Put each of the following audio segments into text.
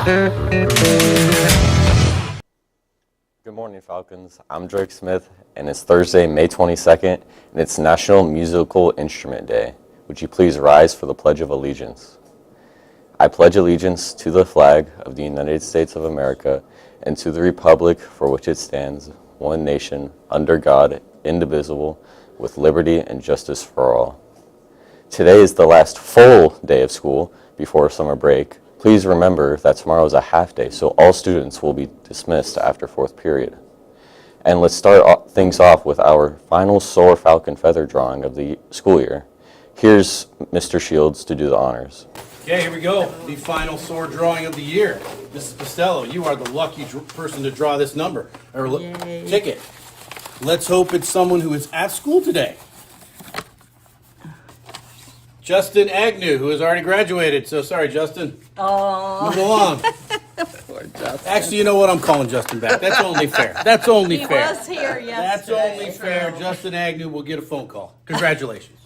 Good morning, Falcons. I'm Drake Smith, and it's Thursday, May 22nd, and it's National Musical Instrument Day. Would you please rise for the Pledge of Allegiance? I pledge allegiance to the flag of the United States of America and to the republic for which it stands, one nation, under God, indivisible, with liberty and justice for all. Today is the last full day of school before summer break. Please remember that tomorrow is a half day, so all students will be dismissed after fourth period. And let's start things off with our final Soar Falcon feather drawing of the school year. Here's Mr. Shields to do the honors. Okay, here we go. The final Soar drawing of the year. Mrs. Costello, you are the lucky person to draw this number, or ticket. Let's hope it's someone who is at school today. Justin Agnew, who has already graduated. So sorry, Justin. Oh. Move along. Poor Justin. Actually, you know what? I'm calling Justin back. That's only fair. That's only fair. He was here yesterday. That's only fair. Justin Agnew will get a phone call. Congratulations.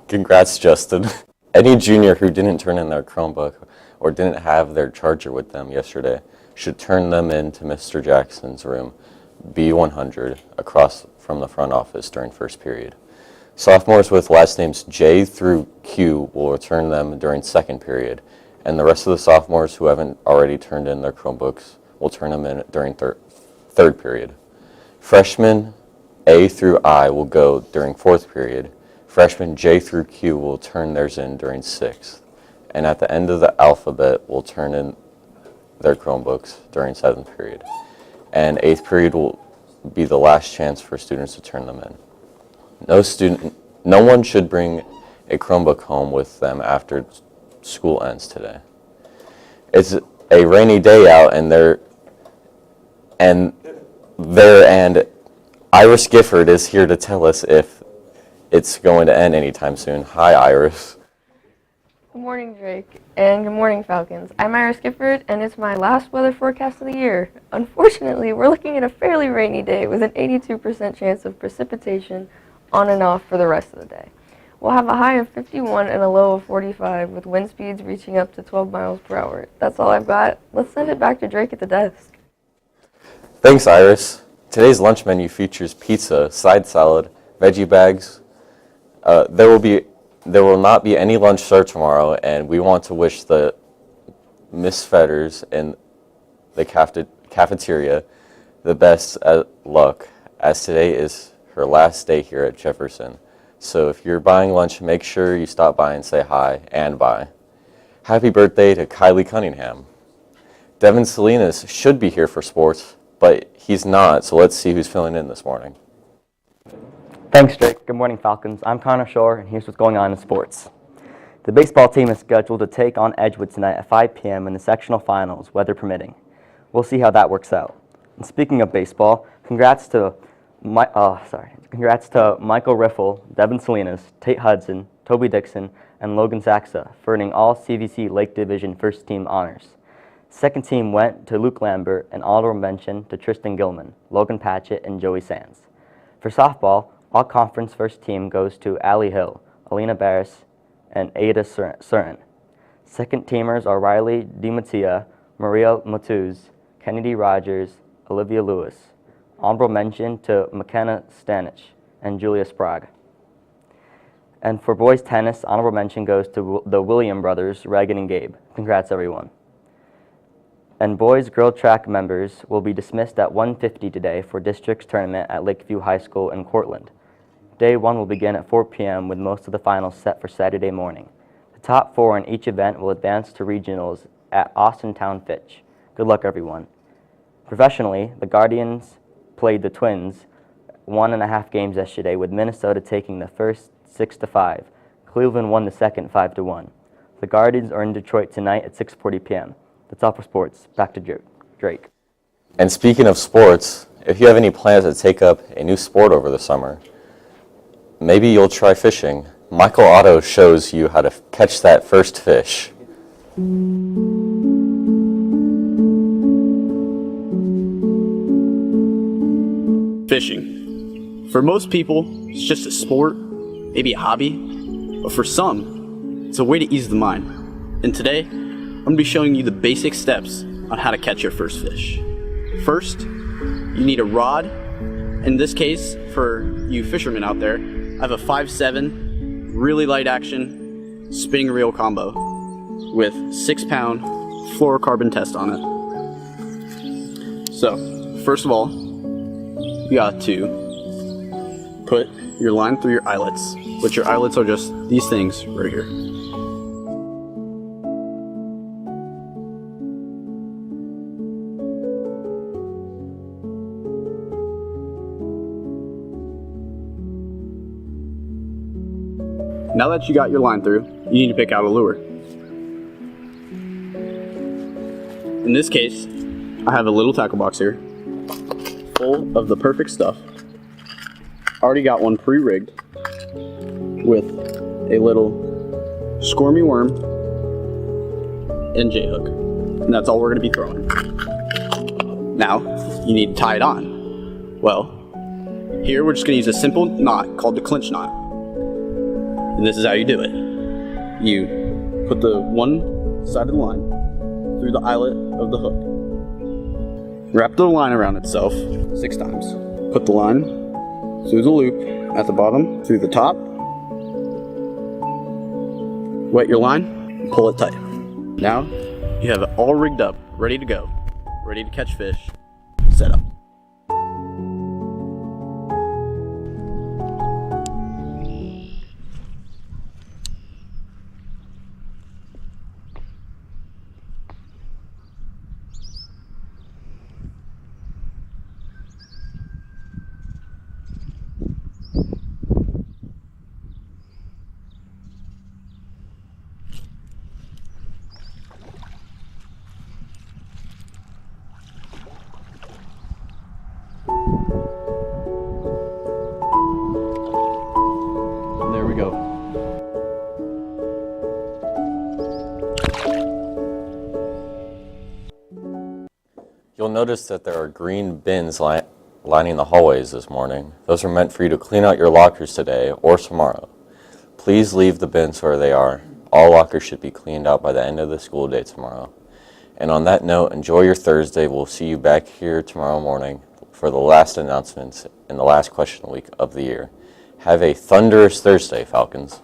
Congrats, Justin. Any junior who didn't turn in their Chromebook or didn't have their charger with them yesterday should turn them in to Mr. Jackson's room, B100, across from the front office during first period. Sophomores with last names J through Q will return them during second period, and the rest of the sophomores who haven't already turned in their Chromebooks will turn them in during third period. Freshmen A through I will go during fourth period. Freshmen J through Q will turn theirs in during sixth, and at the end of the alphabet will turn in their Chromebooks during seventh period. And eighth period will be the last chance for students to turn them in. No one should bring a Chromebook home with them after school ends today. It's a rainy day out, and Iris Gifford is here to tell us if it's going to end anytime soon. Hi, Iris. Good morning, Drake, and good morning, Falcons. I'm Iris Gifford, and it's my last weather forecast of the year. Unfortunately, we're looking at a fairly rainy day with an 82% chance of precipitation on and off for the rest of the day. We'll have a high of 51 and a low of 45, with wind speeds reaching up to 12 miles per hour. That's all I've got. Let's send it back to Drake at the desk. Thanks, Iris. Today's lunch menu features pizza, side salad, veggie bags. There will not be any lunch served tomorrow, and we want to wish the Miss Fetters in the cafeteria the best luck, as today is her last day here at Jefferson. So if you're buying lunch, make sure you stop by and say hi and bye. Happy birthday to Kylie Cunningham. Devin Salinas should be here for sports, but he's not, so let's see who's filling in this morning. Thanks, Drake. Good morning, Falcons. I'm Connor Shore, and here's what's going on in sports. The baseball team is scheduled to take on Edgewood tonight at 5 p.m. in the sectional finals, weather permitting. We'll see how that works out. And speaking of baseball, congrats to Michael Riffle, Devin Salinas, Tate Hudson, Toby Dixon, and Logan Saxa for earning all CVC Lake Division first team honors. Second team went to Luke Lambert, and honorable mention to Tristan Gilman, Logan Patchett, and Joey Sands. For softball, all conference first team goes to Allie Hill, Alina Barris, and Ada Surin. Second teamers are Riley DiMattia, Maria Matuz, Kennedy Rogers, Olivia Lewis. Honorable mention to McKenna Stanich and Julia Sprague. And for boys tennis, honorable mention goes to the William brothers, Reagan and Gabe. Congrats, everyone. And boys girl track members will be dismissed at 1:50 today for districts tournament at Lakeview High School in Cortland. Day 1 will begin at 4 p.m. with most of the finals set for Saturday morning. The top 4 in each event will advance to regionals at Austintown Fitch. Good luck, everyone. Professionally, the Guardians played the Twins 1.5 games yesterday, with Minnesota taking the first 6-5. Cleveland won the second 5-1. The Guardians are in Detroit tonight at 6:40 p.m. That's all for sports. Back to Drake. And speaking of sports, if you have any plans to take up a new sport over the summer, maybe you'll try fishing. Michael Otto shows you how to catch that first fish. Fishing. For most people, it's just a sport, maybe a hobby, but for some, it's a way to ease the mind. And today, I'm going to be showing you the basic steps on how to catch your first fish. First, you need a rod. In this case, for you fishermen out there, I have a 5.7 really light action spinning reel combo with 6-pound fluorocarbon test on it. So, first of all, you got to put your line through your eyelets, which your eyelets are just these things right here. Now that you got your line through, you need to pick out a lure. In this case, I have a little tackle box here, full of the perfect stuff. Already got one pre-rigged with a little squirmy worm and J-hook. And that's all we're gonna be throwing. Now, you need to tie it on. Well, here we're just gonna use a simple knot called the clinch knot. And this is how you do it. You put the one side of the line through the eyelet of the hook. Wrap the line around itself 6 times. Put the line through the loop at the bottom, through the top. Wet your line, and pull it tight. Now, you have it all rigged up, ready to go, ready to catch fish, set up. There we go. You'll notice that there are green bins lining the hallways this morning. Those are meant for you to clean out your lockers today or tomorrow. Please leave the bins where they are. All lockers should be cleaned out by the end of the school day tomorrow. And on that note, enjoy your Thursday. We'll see you back here tomorrow morning for the last announcements and the last question week of the year. Have a thunderous Thursday, Falcons.